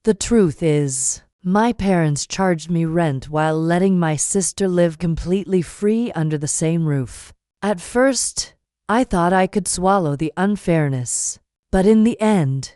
The truth is, my parents charged me rent while letting my sister live completely free under the same roof. At first, I thought I could swallow the unfairness, but in the end,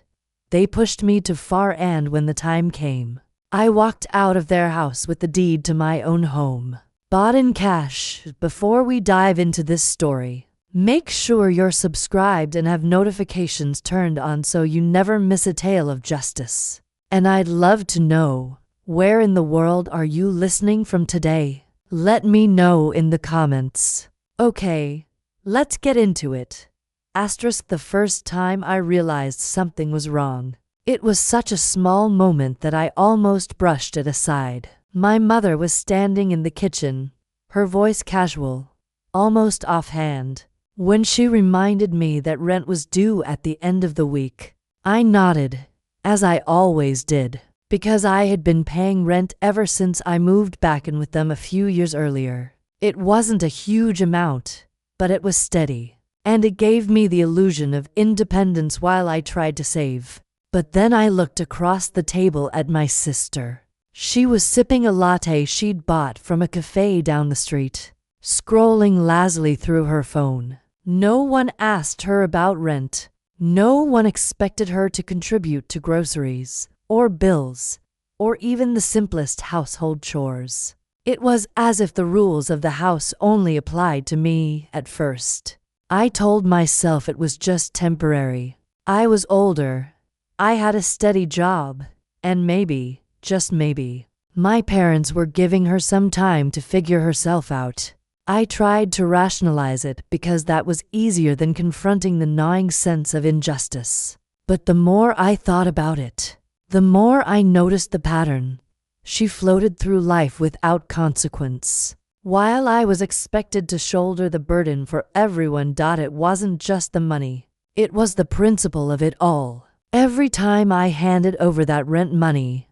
they pushed me too far, and when the time came, I walked out of their house with the deed to my own home, bought in cash. Before we dive into this story, make sure you're subscribed and have notifications turned on so you never miss a tale of justice. And I'd love to know, where in the world are you listening from today? Let me know in the comments. Okay, let's get into it. The first time I realized something was wrong, it was such a small moment that I almost brushed it aside. My mother was standing in the kitchen, her voice casual, almost offhand, when she reminded me that rent was due at the end of the week. I nodded, as I always did, because I had been paying rent ever since I moved back in with them a few years earlier. It wasn't a huge amount, but it was steady, and it gave me the illusion of independence while I tried to save. But then I looked across the table at my sister. She was sipping a latte she'd bought from a cafe down the street, scrolling lazily through her phone. No one asked her about rent. No one expected her to contribute to groceries, or bills, or even the simplest household chores. It was as if the rules of the house only applied to me. At first, I told myself it was just temporary. I was older, I had a steady job, and maybe, just maybe, my parents were giving her some time to figure herself out. I tried to rationalize it because that was easier than confronting the gnawing sense of injustice. But the more I thought about it, the more I noticed the pattern. She floated through life without consequence, while I was expected to shoulder the burden for everyone. It wasn't just the money, it was the principle of it all. Every time I handed over that rent money,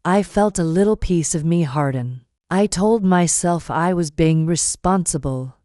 I felt a little piece of me harden. I told myself I was being responsible,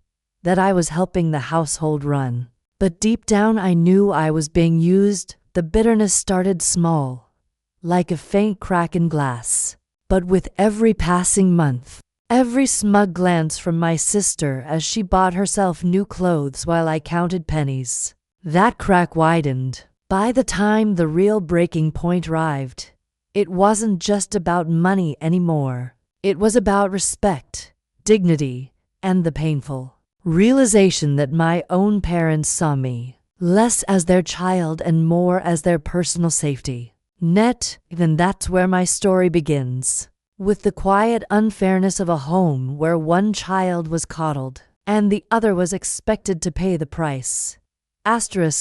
that I was helping the household run. But deep down I knew I was being used. The bitterness started small, like a faint crack in glass. But with every passing month, every smug glance from my sister as she bought herself new clothes while I counted pennies, that crack widened. By the time the real breaking point arrived, it wasn't just about money anymore. It was about respect, dignity, and the painful realization that my own parents saw me less as their child and more as their personal safety net. Then that's where my story begins, with the quiet unfairness of a home where one child was coddled and the other was expected to pay the price.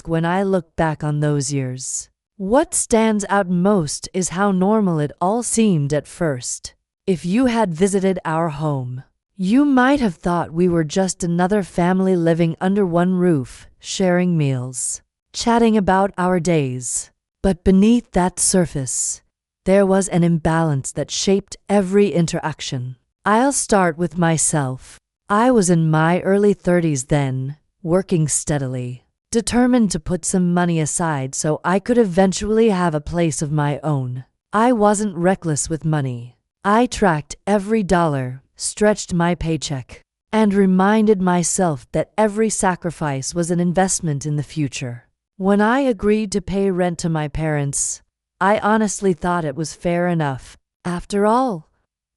When I look back on those years, what stands out most is how normal it all seemed at first. If you had visited our home, you might have thought we were just another family living under one roof, sharing meals, chatting about our days. But beneath that surface, there was an imbalance that shaped every interaction. I'll start with myself. I was in my early 30s then, working steadily, determined to put some money aside so I could eventually have a place of my own. I wasn't reckless with money. I tracked every dollar, stretched my paycheck, and reminded myself that every sacrifice was an investment in the future. When I agreed to pay rent to my parents, I honestly thought it was fair enough. After all,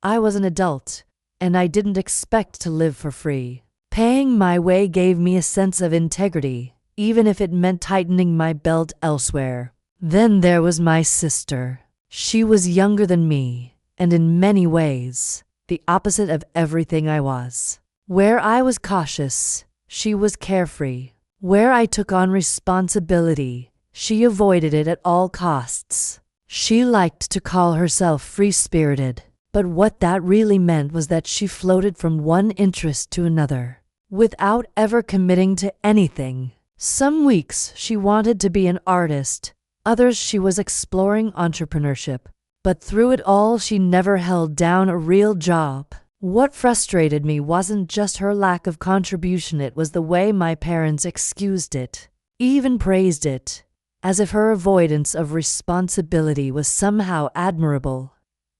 I was an adult, and I didn't expect to live for free. Paying my way gave me a sense of integrity, even if it meant tightening my belt elsewhere. Then there was my sister. She was younger than me, and in many ways, the opposite of everything I was. Where I was cautious, she was carefree. Where I took on responsibility, she avoided it at all costs. She liked to call herself free-spirited, but what that really meant was that she floated from one interest to another, without ever committing to anything. Some weeks she wanted to be an artist, others she was exploring entrepreneurship. But through it all, she never held down a real job. What frustrated me wasn't just her lack of contribution, it was the way my parents excused it, even praised it. as if her avoidance of responsibility was somehow admirable.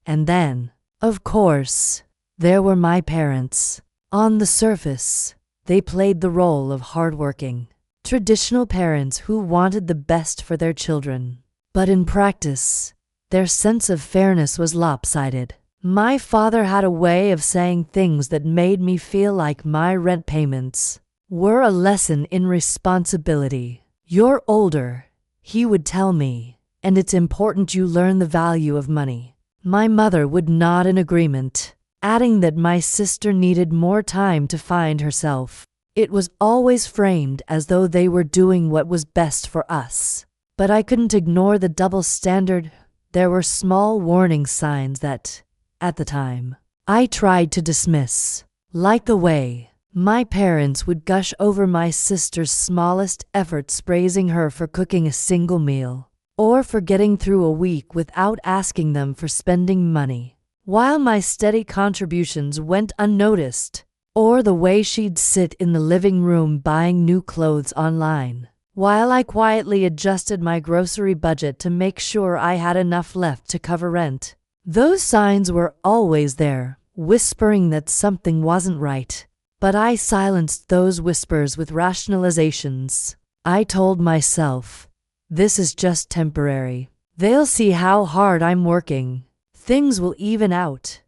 And then, of course, there were my parents. On the surface, they played the role of hardworking, traditional parents who wanted the best for their children. But in practice, their sense of fairness was lopsided. My father had a way of saying things that made me feel like my rent payments were a lesson in responsibility. "You're older," he would tell me, "and it's important you learn the value of money." My mother would nod in agreement, adding that my sister needed more time to find herself. It was always framed as though they were doing what was best for us. But I couldn't ignore the double standard. There were small warning signs that, at the time, I tried to dismiss, like the way my parents would gush over my sister's smallest efforts, praising her for cooking a single meal, or for getting through a week without asking them for spending money, while my steady contributions went unnoticed, or the way she'd sit in the living room buying new clothes online, while I quietly adjusted my grocery budget to make sure I had enough left to cover rent. Those signs were always there, whispering that something wasn't right. But I silenced those whispers with rationalizations. I told myself, this is just temporary. They'll see how hard I'm working. Things will even out.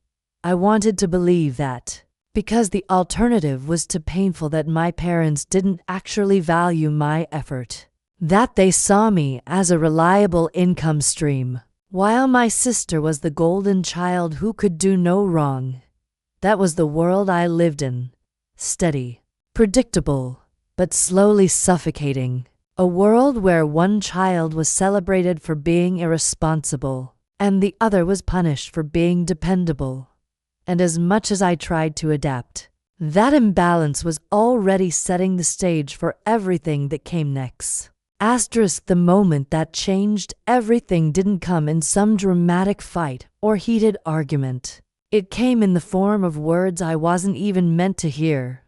I wanted to believe that, because the alternative was too painful, that my parents didn't actually value my effort, that they saw me as a reliable income stream, while my sister was the golden child who could do no wrong. That was the world I lived in. Steady, predictable, but slowly suffocating. A world where one child was celebrated for being irresponsible, and the other was punished for being dependable. And as much as I tried to adapt, that imbalance was already setting the stage for everything that came next. The moment that changed everything didn't come in some dramatic fight or heated argument. It came in the form of words I wasn't even meant to hear.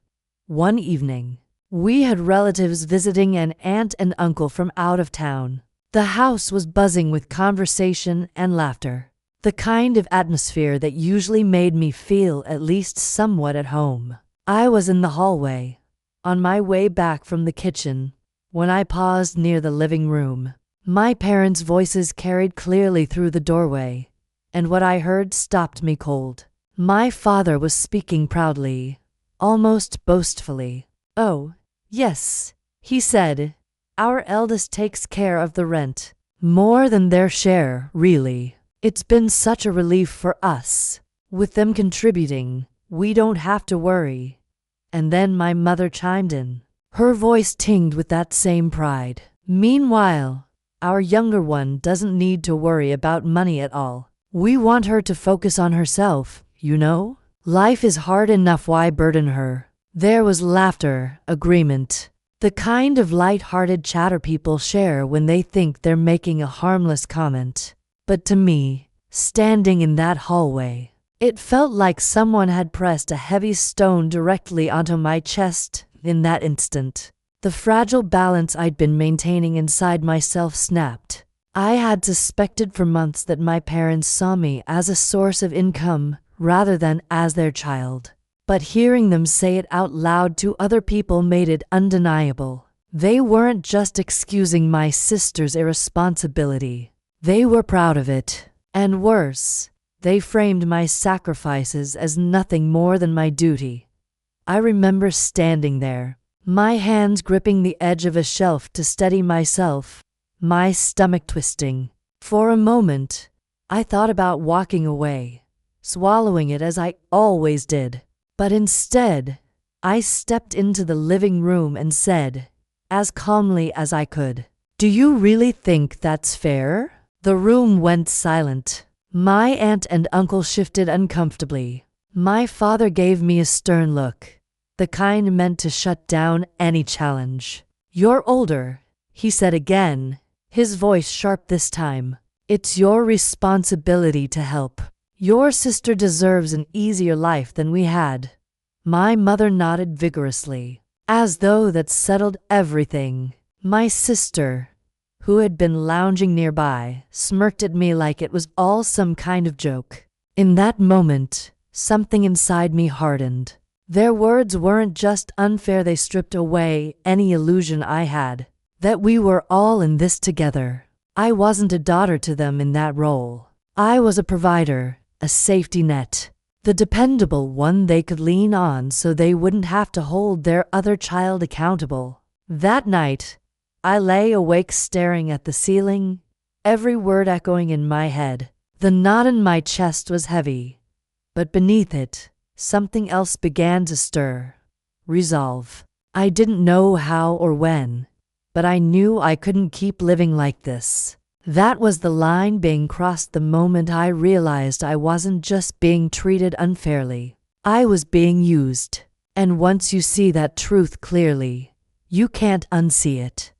One evening, we had relatives visiting, an aunt and uncle from out of town. The house was buzzing with conversation and laughter, the kind of atmosphere that usually made me feel at least somewhat at home. I was in the hallway, on my way back from the kitchen, when I paused near the living room. My parents' voices carried clearly through the doorway, and what I heard stopped me cold. My father was speaking proudly, almost boastfully. "Oh, yes," he said, "our eldest takes care of the rent. More than their share, really. It's been such a relief for us. With them contributing, we don't have to worry." And then my mother chimed in, her voice tinged with that same pride. "Meanwhile, our younger one doesn't need to worry about money at all. We want her to focus on herself, you know? Life is hard enough, why burden her?" There was laughter, agreement, the kind of light-hearted chatter people share when they think they're making a harmless comment. But to me, standing in that hallway, it felt like someone had pressed a heavy stone directly onto my chest. In that instant, the fragile balance I'd been maintaining inside myself snapped. I had suspected for months that my parents saw me as a source of income rather than as their child. But hearing them say it out loud to other people made it undeniable. They weren't just excusing my sister's irresponsibility. They were proud of it. And worse, they framed my sacrifices as nothing more than my duty. I remember standing there, my hands gripping the edge of a shelf to steady myself, my stomach twisting. For a moment, I thought about walking away, swallowing it as I always did. But instead, I stepped into the living room and said, as calmly as I could, "Do you really think that's fair?" The room went silent. My aunt and uncle shifted uncomfortably. My father gave me a stern look, the kind meant to shut down any challenge. "You're older," he said again, his voice sharp this time. "It's your responsibility to help. Your sister deserves an easier life than we had." My mother nodded vigorously, as though that settled everything. My sister, who had been lounging nearby, smirked at me like it was all some kind of joke. In that moment, something inside me hardened. Their words weren't just unfair, they stripped away any illusion I had that we were all in this together. I wasn't a daughter to them in that role. I was a provider, a safety net, the dependable one they could lean on so they wouldn't have to hold their other child accountable. That night, I lay awake staring at the ceiling, every word echoing in my head. The knot in my chest was heavy, but beneath it, something else began to stir. Resolve. I didn't know how or when, but I knew I couldn't keep living like this. That was the line being crossed the moment I realized I wasn't just being treated unfairly. I was being used. And once you see that truth clearly, you can't unsee it.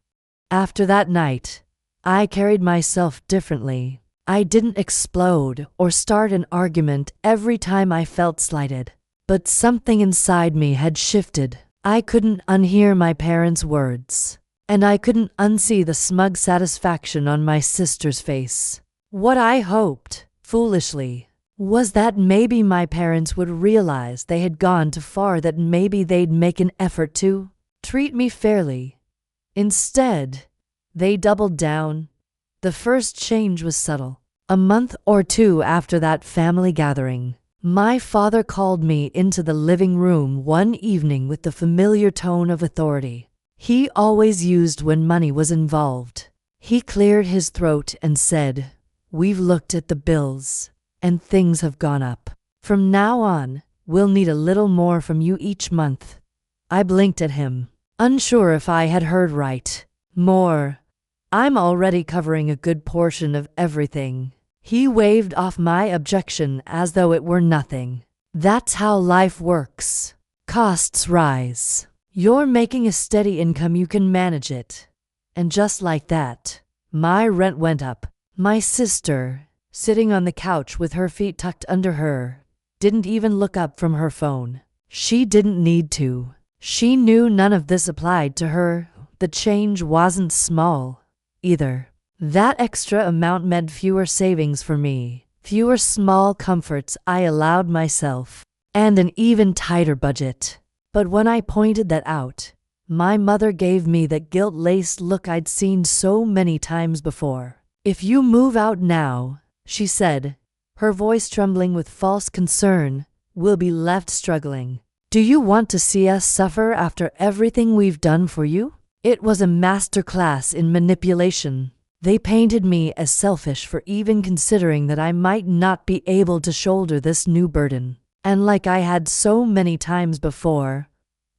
After that night, I carried myself differently. I didn't explode or start an argument every time I felt slighted. But something inside me had shifted. I couldn't unhear my parents' words. And I couldn't unsee the smug satisfaction on my sister's face. What I hoped, foolishly, was that maybe my parents would realize they had gone too far, that maybe they'd make an effort to treat me fairly. Instead, they doubled down. The first change was subtle. A month or two after that family gathering, my father called me into the living room one evening with the familiar tone of authority he always used when money was involved. He cleared his throat and said, "We've looked at the bills, and things have gone up. From now on, we'll need a little more from you each month." I blinked at him, unsure if I had heard right. More. I'm already covering a good portion of everything. He waved off my objection as though it were nothing. That's how life works. Costs rise. You're making a steady income, you can manage it. And just like that, my rent went up. My sister, sitting on the couch with her feet tucked under her, didn't even look up from her phone. She didn't need to. She knew none of this applied to her. The change wasn't small, either. That extra amount meant fewer savings for me, fewer small comforts I allowed myself, and an even tighter budget. But when I pointed that out, my mother gave me that guilt-laced look I'd seen so many times before. "If you move out now," she said, her voice trembling with false concern, "we'll be left struggling. Do you want to see us suffer after everything we've done for you?" It was a masterclass in manipulation. They painted me as selfish for even considering that I might not be able to shoulder this new burden. And like I had so many times before,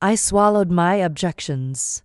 I swallowed my objections.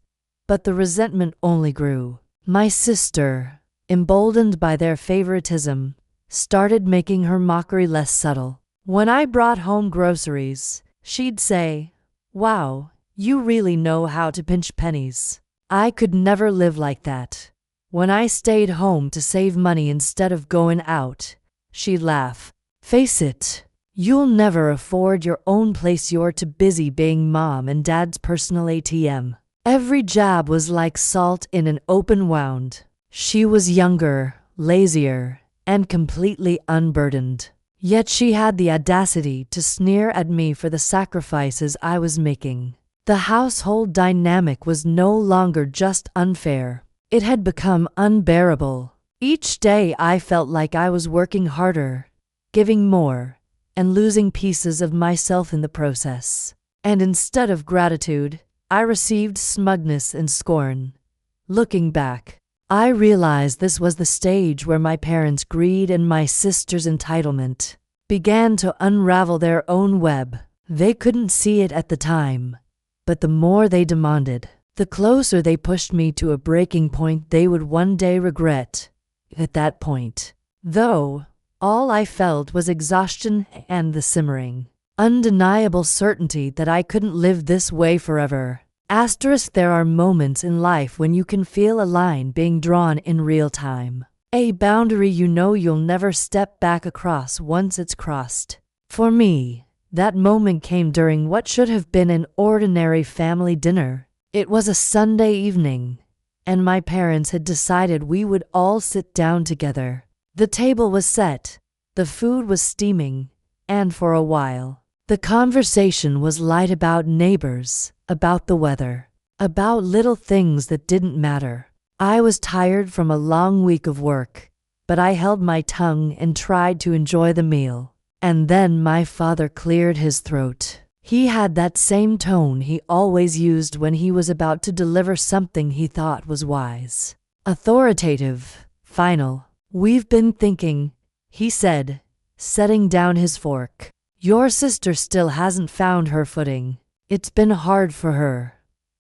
But the resentment only grew. My sister, emboldened by their favoritism, started making her mockery less subtle. When I brought home groceries, she'd say, "Wow, you really know how to pinch pennies." I could never live like that. When I stayed home to save money instead of going out, she'd laugh. "Face it. You'll never afford your own place, you're too busy being mom and dad's personal ATM." Every jab was like salt in an open wound. She was younger, lazier, and completely unburdened. Yet she had the audacity to sneer at me for the sacrifices I was making. The household dynamic was no longer just unfair. It had become unbearable. Each day I felt like I was working harder, giving more, and losing pieces of myself in the process. And instead of gratitude, I received smugness and scorn. Looking back, I realized this was the stage where my parents' greed and my sister's entitlement began to unravel their own web. They couldn't see it at the time, but the more they demanded, the closer they pushed me to a breaking point they would one day regret. At that point, though, all I felt was exhaustion and the simmering, undeniable certainty that I couldn't live this way forever. There are moments in life when you can feel a line being drawn in real time. A boundary you know you'll never step back across once it's crossed. For me, that moment came during what should have been an ordinary family dinner. It was a Sunday evening, and my parents had decided we would all sit down together. The table was set, the food was steaming, and for a while, the conversation was light about neighbors, about the weather, about little things that didn't matter. I was tired from a long week of work, but I held my tongue and tried to enjoy the meal. And then my father cleared his throat. He had that same tone he always used when he was about to deliver something he thought was wise. Authoritative, final. "We've been thinking," he said, setting down his fork. "Your sister still hasn't found her footing. It's been hard for her."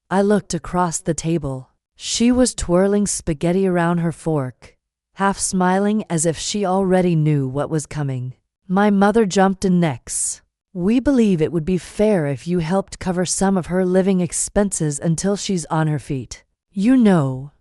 I looked across the table. She was twirling spaghetti around her fork, half smiling as if she already knew what was coming. My mother jumped in next. "We believe it would be fair if you helped cover some of her living expenses until she's on her feet. You know,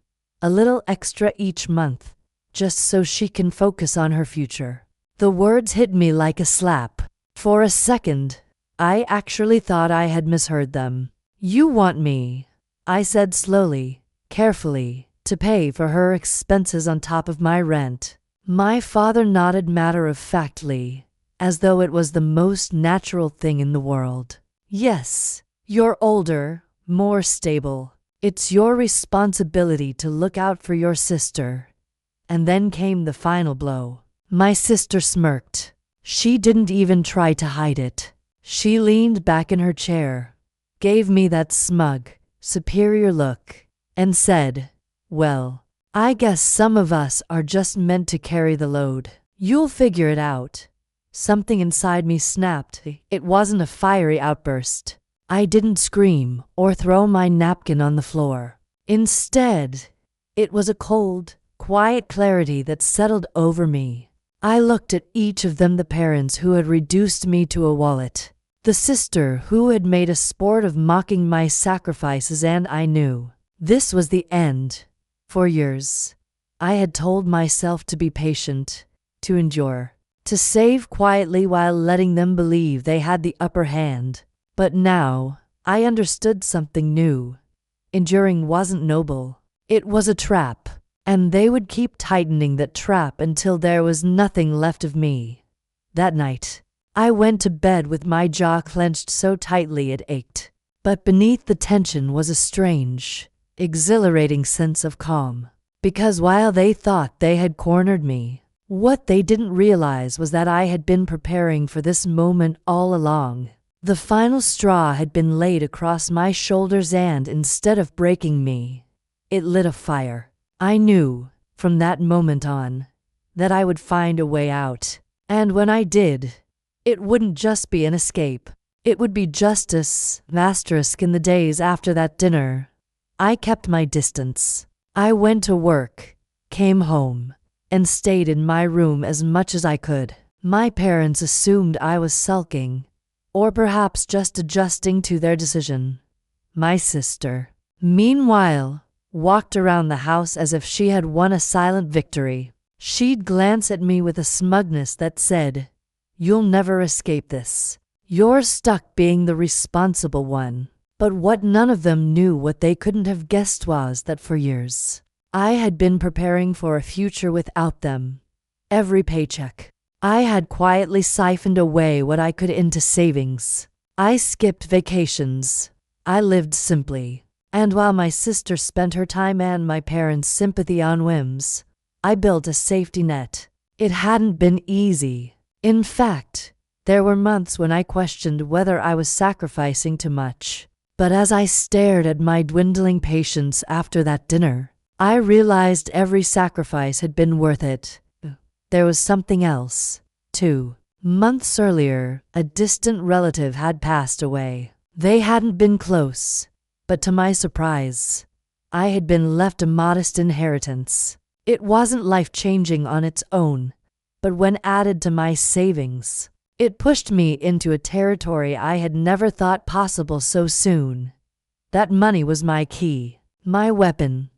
a little extra each month, just so she can focus on her future." The words hit me like a slap. For a second, I actually thought I had misheard them. "You want me," I said slowly, carefully, "to pay for her expenses on top of my rent." My father nodded matter-of-factly, as though it was the most natural thing in the world. "Yes, you're older, more stable. It's your responsibility to look out for your sister." And then came the final blow. My sister smirked. She didn't even try to hide it. She leaned back in her chair, gave me that smug, superior look, and said, "Well, I guess some of us are just meant to carry the load. You'll figure it out." Something inside me snapped. It wasn't a fiery outburst. I didn't scream or throw my napkin on the floor. Instead, it was a cold, quiet clarity that settled over me. I looked at each of them, the parents who had reduced me to a wallet, the sister who had made a sport of mocking my sacrifices, and I knew this was the end. For years, I had told myself to be patient, to endure, to save quietly while letting them believe they had the upper hand. But now, I understood something new. Enduring wasn't noble. It was a trap, and they would keep tightening that trap until there was nothing left of me. That night, I went to bed with my jaw clenched so tightly it ached. But beneath the tension was a strange, exhilarating sense of calm. Because while they thought they had cornered me, what they didn't realize was that I had been preparing for this moment all along. The final straw had been laid across my shoulders, and instead of breaking me, it lit a fire. I knew, from that moment on, that I would find a way out. And when I did, it wouldn't just be an escape. It would be justice. Asterisk. In the days after that dinner, I kept my distance. I went to work, came home, and stayed in my room as much as I could. My parents assumed I was sulking, or perhaps just adjusting to their decision. My sister, meanwhile, walked around the house as if she had won a silent victory. She'd glance at me with a smugness that said, "You'll never escape this. You're stuck being the responsible one." But what none of them knew, what they couldn't have guessed, was that for years, I had been preparing for a future without them. Every paycheck, I had quietly siphoned away what I could into savings. I skipped vacations. I lived simply. And while my sister spent her time and my parents' sympathy on whims, I built a safety net. It hadn't been easy. In fact, there were months when I questioned whether I was sacrificing too much. But as I stared at my dwindling patience after that dinner, I realized every sacrifice had been worth it. There was something else, too. Months earlier, a distant relative had passed away. They hadn't been close, but to my surprise, I had been left a modest inheritance. It wasn't life-changing on its own, but when added to my savings, it pushed me into a territory I had never thought possible so soon. That money was my key, my weapon.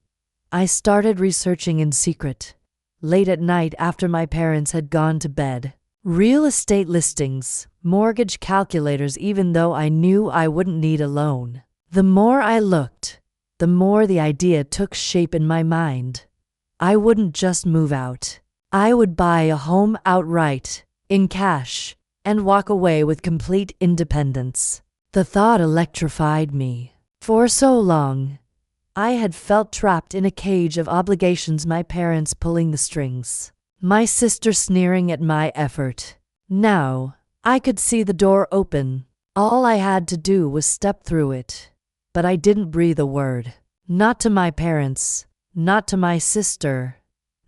I started researching in secret, late at night after my parents had gone to bed. Real estate listings, mortgage calculators, even though I knew I wouldn't need a loan. The more I looked, the more the idea took shape in my mind. I wouldn't just move out. I would buy a home outright, in cash, and walk away with complete independence. The thought electrified me. For so long, I had felt trapped in a cage of obligations, my parents pulling the strings, my sister sneering at my effort. Now, I could see the door open. All I had to do was step through it. But I didn't breathe a word. Not to my parents, not to my sister,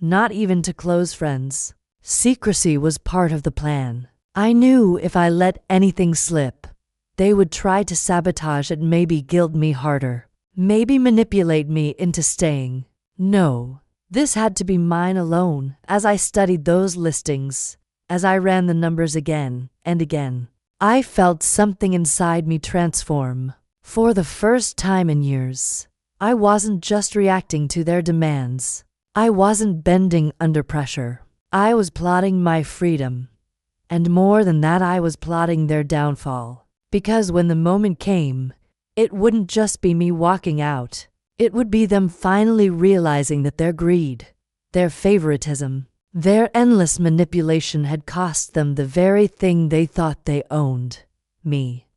not even to close friends. Secrecy was part of the plan. I knew if I let anything slip, they would try to sabotage it, maybe guilt me harder, maybe manipulate me into staying. No, this had to be mine alone. As I studied those listings, as I ran the numbers again and again, I felt something inside me transform. For the first time in years, I wasn't just reacting to their demands. I wasn't bending under pressure. I was plotting my freedom. And more than that, I was plotting their downfall. Because when the moment came, it wouldn't just be me walking out. It would be them finally realizing that their greed, their favoritism, their endless manipulation had cost them the very thing they thought they owned: me.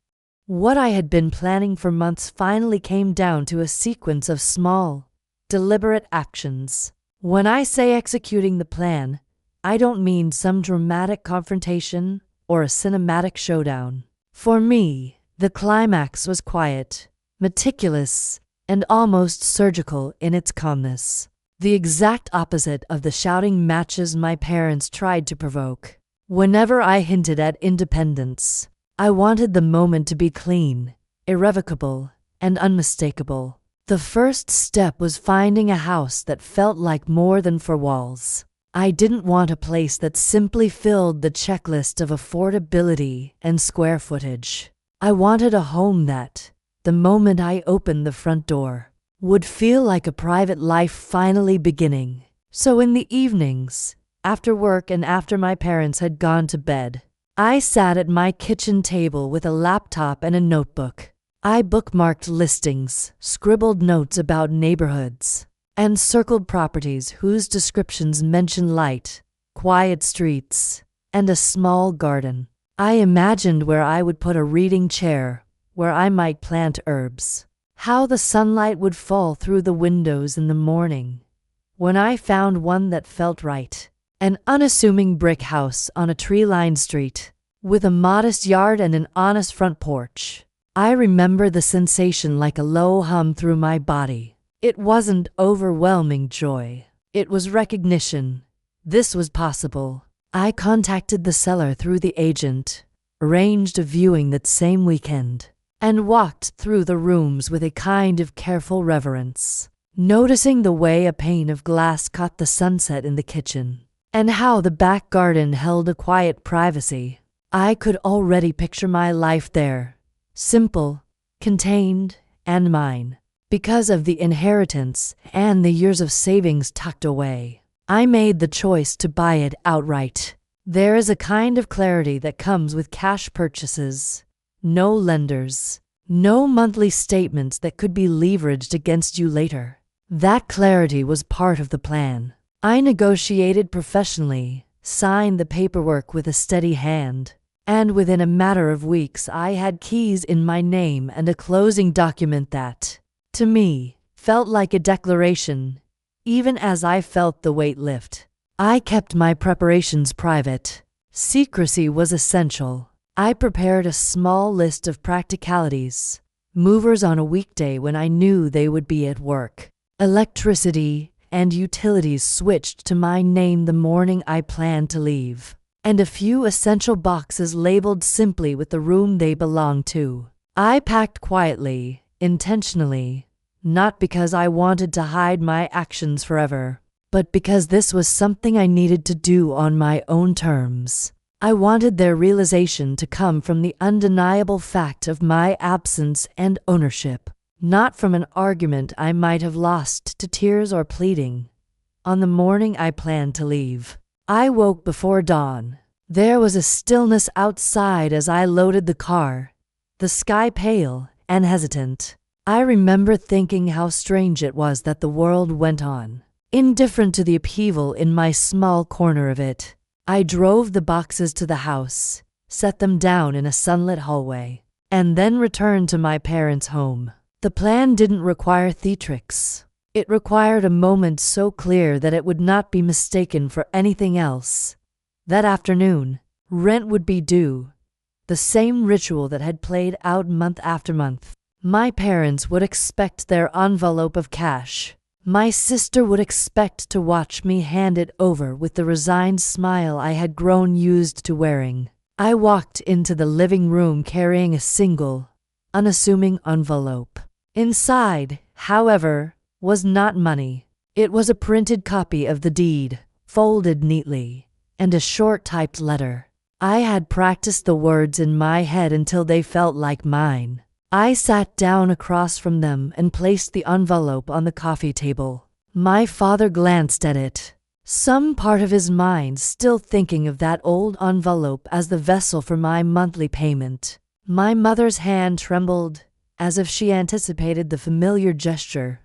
What I had been planning for months finally came down to a sequence of small, deliberate actions. When I say executing the plan, I don't mean some dramatic confrontation or a cinematic showdown. For me, the climax was quiet, meticulous, and almost surgical in its calmness. The exact opposite of the shouting matches my parents tried to provoke. Whenever I hinted at independence, I wanted the moment to be clean, irrevocable, and unmistakable. The first step was finding a house that felt like more than four walls. I didn't want a place that simply filled the checklist of affordability and square footage. I wanted a home that, the moment I opened the front door, would feel like a private life finally beginning. So in the evenings, after work and after my parents had gone to bed, I sat at my kitchen table with a laptop and a notebook. I bookmarked listings, scribbled notes about neighborhoods, and circled properties whose descriptions mentioned light, quiet streets, and a small garden. I imagined where I would put a reading chair, where I might plant herbs, how the sunlight would fall through the windows in the morning. When I found one that felt right, an unassuming brick house on a tree-lined street, with a modest yard and an honest front porch, I remember the sensation like a low hum through my body. It wasn't overwhelming joy. It was recognition. This was possible. I contacted the seller through the agent, arranged a viewing that same weekend, and walked through the rooms with a kind of careful reverence, noticing the way a pane of glass caught the sunset in the kitchen, and how the back garden held a quiet privacy. I could already picture my life there, simple, contained, and mine. Because of the inheritance and the years of savings tucked away, I made the choice to buy it outright. There is a kind of clarity that comes with cash purchases. No lenders, no monthly statements that could be leveraged against you later. That clarity was part of the plan. I negotiated professionally, signed the paperwork with a steady hand, and within a matter of weeks I had keys in my name and a closing document that, to me, felt like a declaration. Even as I felt the weight lift, I kept my preparations private. Secrecy was essential. I prepared a small list of practicalities, movers on a weekday when I knew they would be at work. Electricity and utilities switched to my name the morning I planned to leave, and a few essential boxes labeled simply with the room they belonged to. I packed quietly, intentionally, not because I wanted to hide my actions forever, but because this was something I needed to do on my own terms. I wanted their realization to come from the undeniable fact of my absence and ownership, not from an argument I might have lost to tears or pleading. On the morning I planned to leave, I woke before dawn. There was a stillness outside as I loaded the car, the sky pale and hesitant. I remember thinking how strange it was that the world went on, indifferent to the upheaval in my small corner of it. I drove the boxes to the house, set them down in a sunlit hallway, and then returned to my parents' home. The plan didn't require theatrics. It required a moment so clear that it would not be mistaken for anything else. That afternoon, rent would be due, the same ritual that had played out month after month. My parents would expect their envelope of cash. My sister would expect to watch me hand it over with the resigned smile I had grown used to wearing. I walked into the living room carrying a single, unassuming envelope. Inside, however, was not money. It was a printed copy of the deed, folded neatly, and a short typed letter. I had practiced the words in my head until they felt like mine. I sat down across from them and placed the envelope on the coffee table. My father glanced at it, some part of his mind still thinking of that old envelope as the vessel for my monthly payment. My mother's hand trembled, as if she anticipated the familiar gesture.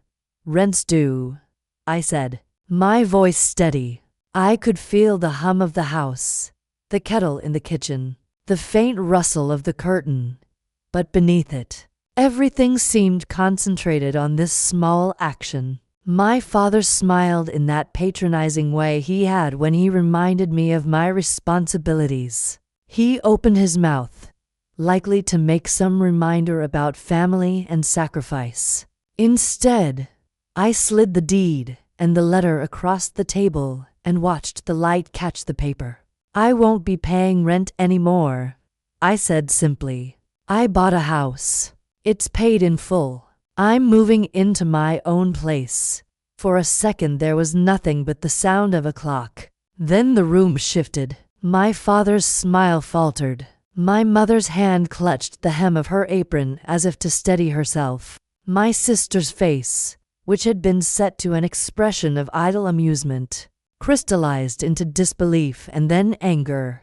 "Rent's due," I said, my voice steady. I could feel the hum of the house, the kettle in the kitchen, the faint rustle of the curtain. But beneath it, everything seemed concentrated on this small action. My father smiled in that patronizing way he had when he reminded me of my responsibilities. He opened his mouth, likely to make some reminder about family and sacrifice. Instead, I slid the deed and the letter across the table and watched the light catch the paper. "I won't be paying rent anymore," I said simply. "I bought a house. It's paid in full. I'm moving into my own place." For a second there was nothing but the sound of a clock. Then the room shifted. My father's smile faltered. My mother's hand clutched the hem of her apron as if to steady herself. My sister's face, which had been set to an expression of idle amusement, crystallized into disbelief and then anger.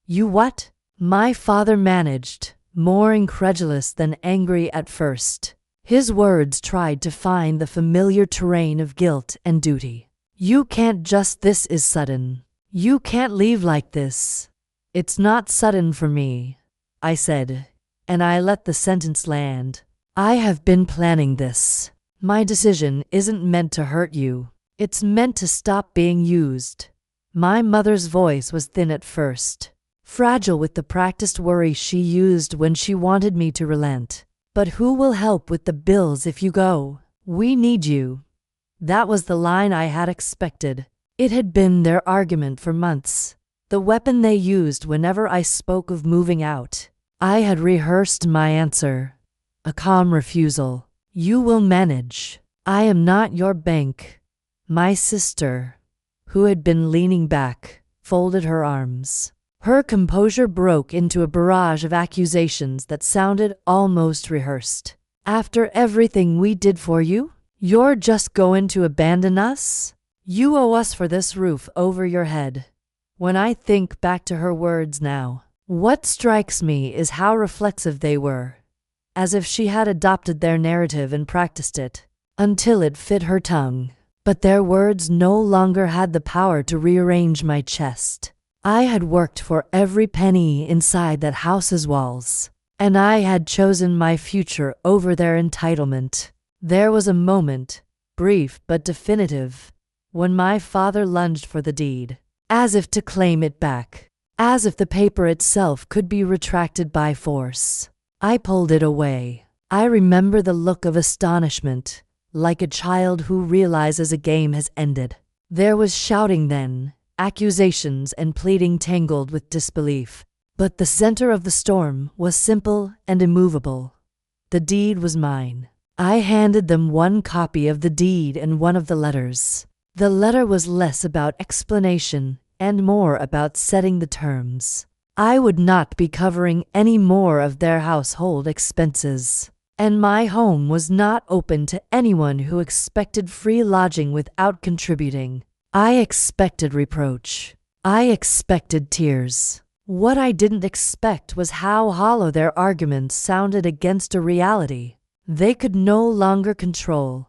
"You what?" my father managed, more incredulous than angry at first. His words tried to find the familiar terrain of guilt and duty. "You can't just, this is sudden. You can't leave like this." "It's not sudden for me," I said, and I let the sentence land. "I have been planning this. My decision isn't meant to hurt you. It's meant to stop being used." My mother's voice was thin at first, fragile with the practiced worry she used when she wanted me to relent. "But who will help with the bills if you go? We need you." That was the line I had expected. It had been their argument for months, the weapon they used whenever I spoke of moving out. I had rehearsed my answer, a calm refusal. "You will manage. I am not your bank." My sister, who had been leaning back, folded her arms. Her composure broke into a barrage of accusations that sounded almost rehearsed. "After everything we did for you, you're just going to abandon us? You owe us for this roof over your head." When I think back to her words now, what strikes me is how reflexive they were, as if she had adopted their narrative and practiced it until it fit her tongue. But their words no longer had the power to rearrange my chest. I had worked for every penny inside that house's walls, and I had chosen my future over their entitlement. There was a moment, brief but definitive, when my father lunged for the deed, as if to claim it back, as if the paper itself could be retracted by force. I pulled it away. I remember the look of astonishment, like a child who realizes a game has ended. There was shouting then, accusations and pleading tangled with disbelief. But the center of the storm was simple and immovable. The deed was mine. I handed them one copy of the deed and one of the letters. The letter was less about explanation and more about setting the terms. I would not be covering any more of their household expenses, and my home was not open to anyone who expected free lodging without contributing. I expected reproach. I expected tears. What I didn't expect was how hollow their arguments sounded against a reality they could no longer control.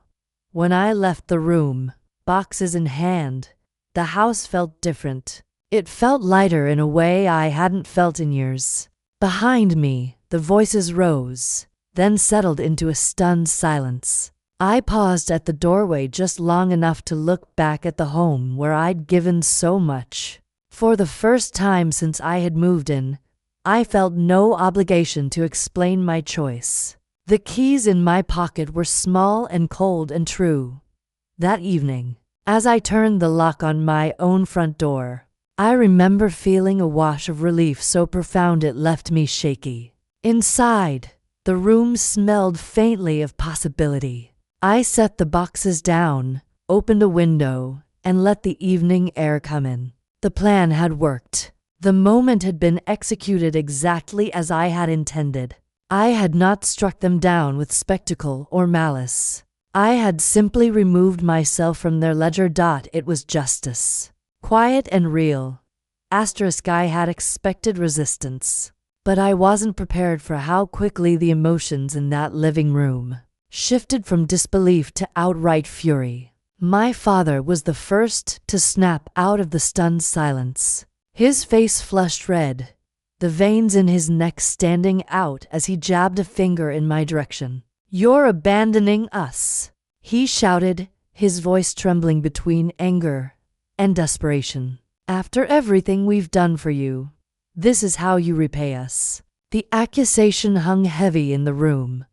When I left the room, boxes in hand, the house felt different. It felt lighter in a way I hadn't felt in years. Behind me, the voices rose, then settled into a stunned silence. I paused at the doorway just long enough to look back at the home where I'd given so much. For the first time since I had moved in, I felt no obligation to explain my choice. The keys in my pocket were small and cold and true. That evening, as I turned the lock on my own front door, I remember feeling a wash of relief so profound it left me shaky. Inside, the room smelled faintly of possibility. I set the boxes down, opened a window, and let the evening air come in. The plan had worked. The moment had been executed exactly as I had intended. I had not struck them down with spectacle or malice. I had simply removed myself from their ledger. It was justice. Quiet and real. I had expected resistance. But I wasn't prepared for how quickly the emotions in that living room shifted from disbelief to outright fury. My father was the first to snap out of the stunned silence. His face flushed red, the veins in his neck standing out as he jabbed a finger in my direction. "You're abandoning us," he shouted, his voice trembling between anger and desperation. "After everything we've done for you, this is how you repay us." The accusation hung heavy in the room,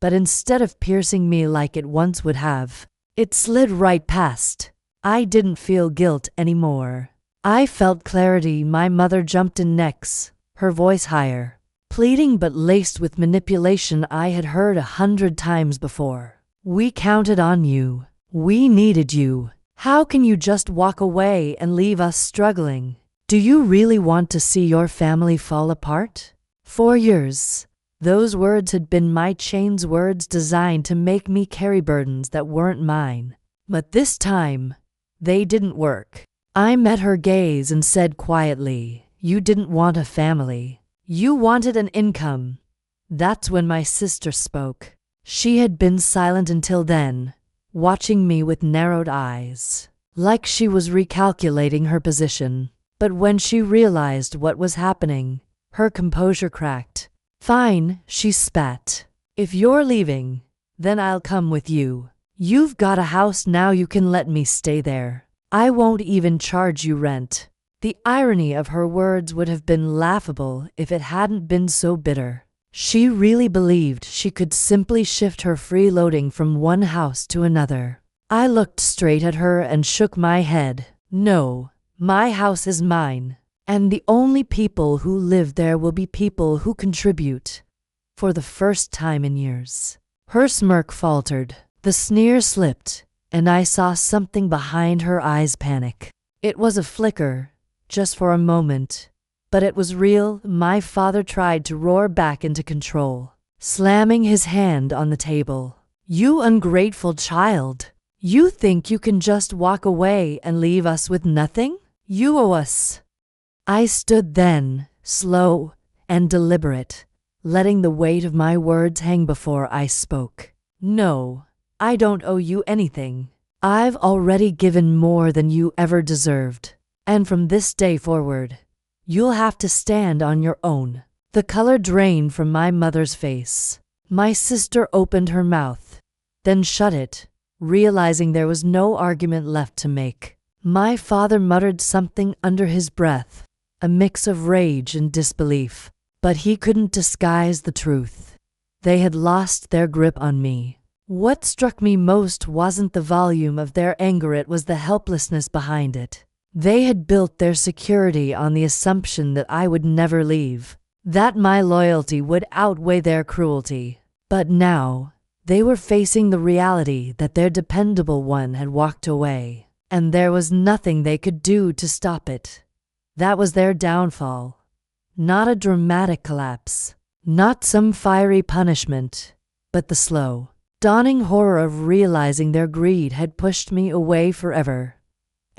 but instead of piercing me like it once would have, it slid right past. I didn't feel guilt anymore. I felt clarity. My mother jumped in next, her voice higher, pleading but laced with manipulation I had heard 100 times before. "We counted on you. We needed you. How can you just walk away and leave us struggling? Do you really want to see your family fall apart?" For years, those words had been my chain's words, designed to make me carry burdens that weren't mine. But this time, they didn't work. I met her gaze and said quietly, "You didn't want a family. You wanted an income." That's when my sister spoke. She had been silent until then, watching me with narrowed eyes, like she was recalculating her position. But when she realized what was happening, her composure cracked. "Fine," she spat. "If you're leaving, then I'll come with you. You've got a house now, you can let me stay there. I won't even charge you rent." The irony of her words would have been laughable if it hadn't been so bitter. She really believed she could simply shift her freeloading from one house to another. I looked straight at her and shook my head. "No, my house is mine. And the only people who live there will be people who contribute." For the first time in years, her smirk faltered, the sneer slipped, and I saw something behind her eyes panic. It was a flicker, just for a moment, but it was real. My father tried to roar back into control, slamming his hand on the table. "You ungrateful child! You think you can just walk away and leave us with nothing? You owe us." I stood then, slow and deliberate, letting the weight of my words hang before I spoke. "No, I don't owe you anything. I've already given more than you ever deserved. And from this day forward, you'll have to stand on your own." The color drained from my mother's face. My sister opened her mouth, then shut it, realizing there was no argument left to make. My father muttered something under his breath, a mix of rage and disbelief, but he couldn't disguise the truth. They had lost their grip on me. What struck me most wasn't the volume of their anger, it was the helplessness behind it. They had built their security on the assumption that I would never leave, that my loyalty would outweigh their cruelty. But now, they were facing the reality that their dependable one had walked away, and there was nothing they could do to stop it. That was their downfall. Not a dramatic collapse, not some fiery punishment, but the slow, dawning horror of realizing their greed had pushed me away forever.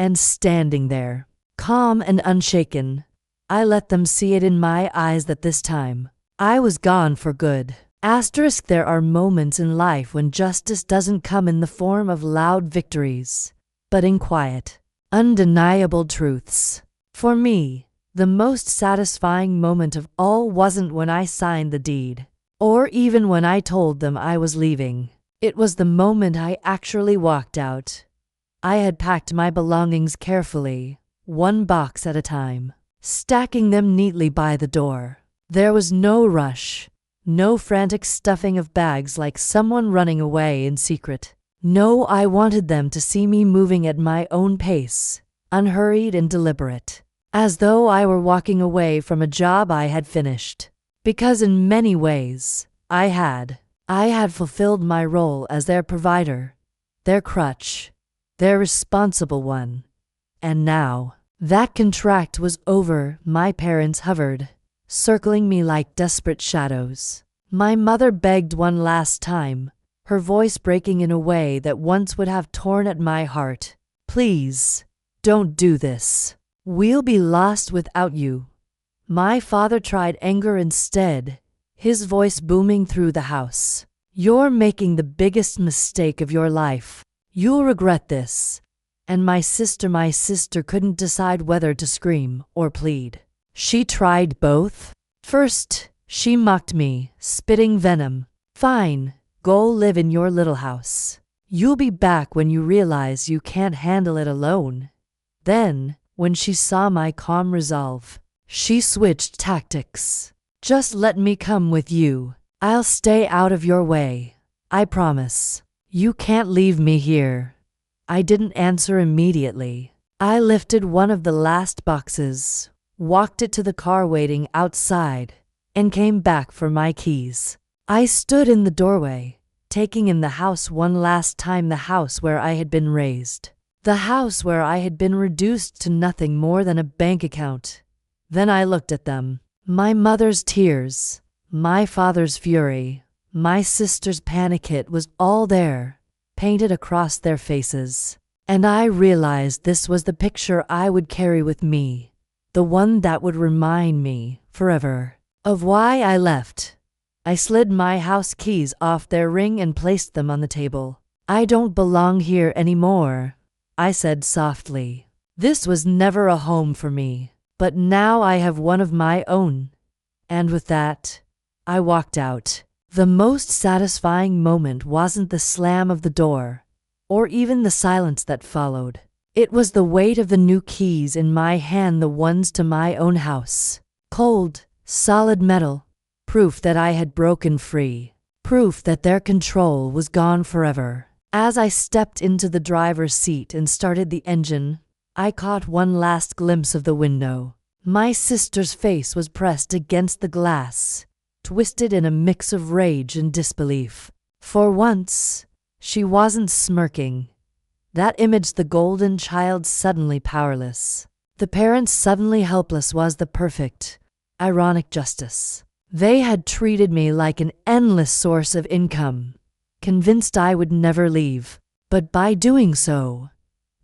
And standing there, calm and unshaken, I let them see it in my eyes that this time, I was gone for good. There are moments in life when justice doesn't come in the form of loud victories, but in quiet, undeniable truths. For me, the most satisfying moment of all wasn't when I signed the deed, or even when I told them I was leaving. It was the moment I actually walked out. I had packed my belongings carefully, one box at a time, stacking them neatly by the door. There was no rush, no frantic stuffing of bags like someone running away in secret. No, I wanted them to see me moving at my own pace, unhurried and deliberate, as though I were walking away from a job I had finished. Because in many ways, I had fulfilled my role as their provider, their crutch, their responsible one. And now, that contract was over. My parents hovered, circling me like desperate shadows. My mother begged one last time, her voice breaking in a way that once would have torn at my heart. Please, don't do this. We'll be lost without you. My father tried anger instead, his voice booming through the house. You're making the biggest mistake of your life. You'll regret this. And my sister couldn't decide whether to scream or plead. She tried both. First, she mocked me, spitting venom. Fine, go live in your little house. You'll be back when you realize you can't handle it alone. Then, when she saw my calm resolve, she switched tactics. Just let me come with you. I'll stay out of your way. I promise. You can't leave me here. I didn't answer immediately. I lifted one of the last boxes, walked it to the car waiting outside, and came back for my keys. I stood in the doorway, taking in the house one last time, the house where I had been raised, the house where I had been reduced to nothing more than a bank account. Then I looked at them. My mother's tears, my father's fury, my sister's panic, it was all there, painted across their faces. And I realized this was the picture I would carry with me, the one that would remind me, forever, of why I left. I slid my house keys off their ring and placed them on the table. I don't belong here anymore, I said softly. This was never a home for me, but now I have one of my own. And with that, I walked out. The most satisfying moment wasn't the slam of the door, or even the silence that followed. It was the weight of the new keys in my hand, the ones to my own house. Cold, solid metal, proof that I had broken free, proof that their control was gone forever. As I stepped into the driver's seat and started the engine, I caught one last glimpse of the window. My sister's face was pressed against the glass, twisted in a mix of rage and disbelief. For once, she wasn't smirking. That image, the golden child suddenly powerless, the parent suddenly helpless, was the perfect, ironic justice. They had treated me like an endless source of income, convinced I would never leave. But by doing so,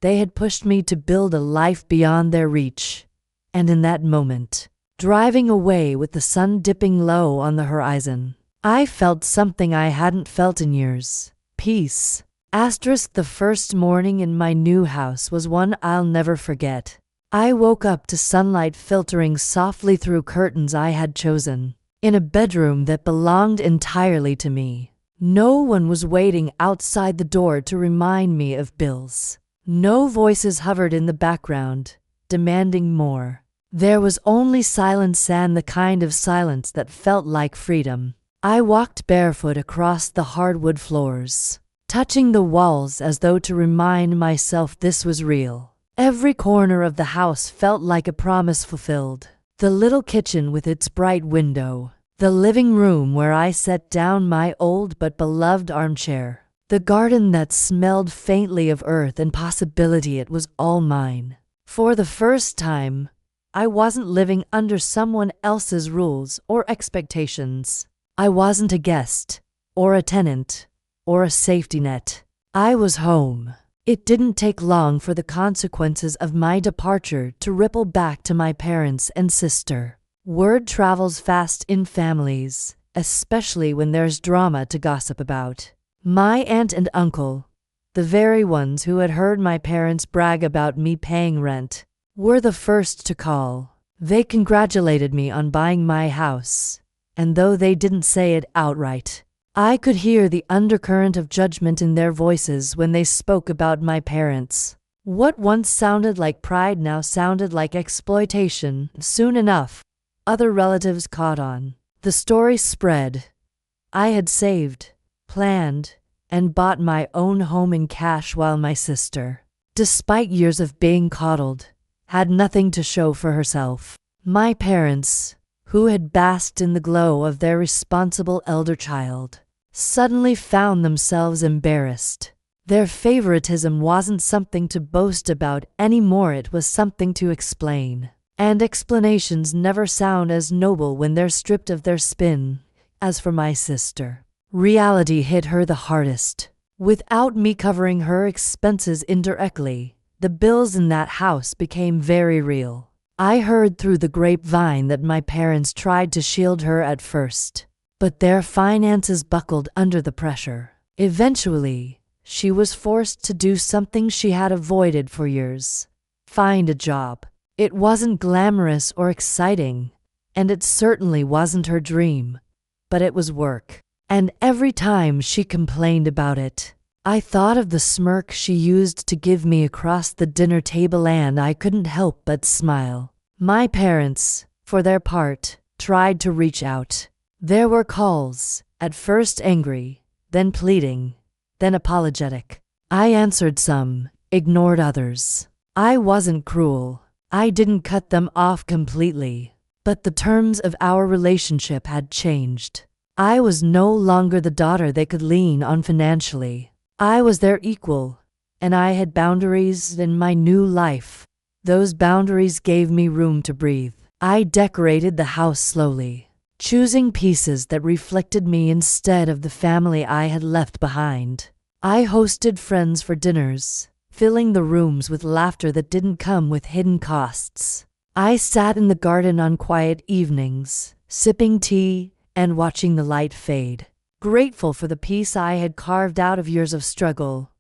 they had pushed me to build a life beyond their reach. And in that moment, driving away with the sun dipping low on the horizon, I felt something I hadn't felt in years. Peace. The first morning in my new house was one I'll never forget. I woke up to sunlight filtering softly through curtains I had chosen, in a bedroom that belonged entirely to me. No one was waiting outside the door to remind me of bills. No voices hovered in the background, demanding more. There was only silence, and the kind of silence that felt like freedom. I walked barefoot across the hardwood floors, touching the walls as though to remind myself this was real. Every corner of the house felt like a promise fulfilled. The little kitchen with its bright window, the living room where I set down my old but beloved armchair, the garden that smelled faintly of earth and possibility, it was all mine. For the first time, I wasn't living under someone else's rules or expectations. I wasn't a guest, or a tenant, or a safety net. I was home. It didn't take long for the consequences of my departure to ripple back to my parents and sister. Word travels fast in families, especially when there's drama to gossip about. My aunt and uncle, the very ones who had heard my parents brag about me paying rent, were the first to call. They congratulated me on buying my house, and though they didn't say it outright, I could hear the undercurrent of judgment in their voices when they spoke about my parents. What once sounded like pride now sounded like exploitation. Soon enough, other relatives caught on. The story spread. I had saved, planned, and bought my own home in cash while my sister, despite years of being coddled, had nothing to show for herself. My parents, who had basked in the glow of their responsible elder child, suddenly found themselves embarrassed. Their favoritism wasn't something to boast about anymore, it was something to explain. And explanations never sound as noble when they're stripped of their spin. As for my sister, reality hit her the hardest. Without me covering her expenses indirectly, the bills in that house became very real. I heard through the grapevine that my parents tried to shield her at first, but their finances buckled under the pressure. Eventually, she was forced to do something she had avoided for years: find a job. It wasn't glamorous or exciting, and it certainly wasn't her dream, but it was work. And every time she complained about it, I thought of the smirk she used to give me across the dinner table, and I couldn't help but smile. My parents, for their part, tried to reach out. There were calls, at first angry, then pleading, then apologetic. I answered some, ignored others. I wasn't cruel. I didn't cut them off completely, but the terms of our relationship had changed. I was no longer the daughter they could lean on financially. I was their equal, and I had boundaries in my new life. Those boundaries gave me room to breathe. I decorated the house slowly, choosing pieces that reflected me instead of the family I had left behind. I hosted friends for dinners, filling the rooms with laughter that didn't come with hidden costs. I sat in the garden on quiet evenings, sipping tea and watching the light fade, grateful for the peace I had carved out of years of struggle.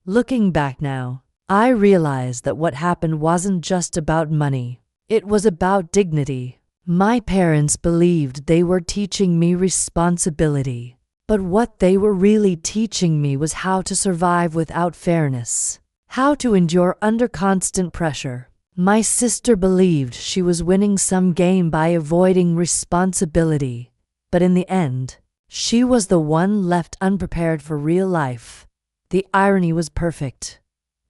Looking back now, I realized that what happened wasn't just about money. It was about dignity. My parents believed they were teaching me responsibility, but what they were really teaching me was how to survive without fairness, how to endure under constant pressure. My sister believed she was winning some game by avoiding responsibility, but in the end, she was the one left unprepared for real life. The irony was perfect.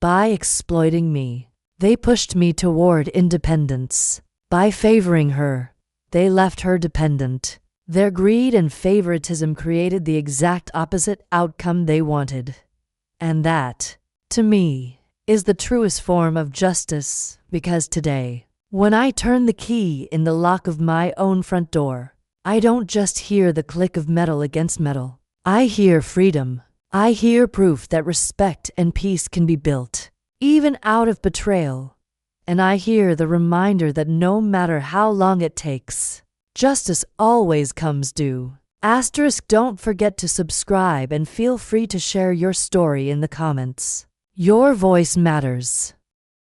By exploiting me, they pushed me toward independence. By favoring her, they left her dependent. Their greed and favoritism created the exact opposite outcome they wanted. And that, to me, is the truest form of justice, because today, when I turn the key in the lock of my own front door, I don't just hear the click of metal against metal. I hear freedom. I hear proof that respect and peace can be built, even out of betrayal. And I hear the reminder that no matter how long it takes, justice always comes due. Don't forget to subscribe and feel free to share your story in the comments. Your voice matters.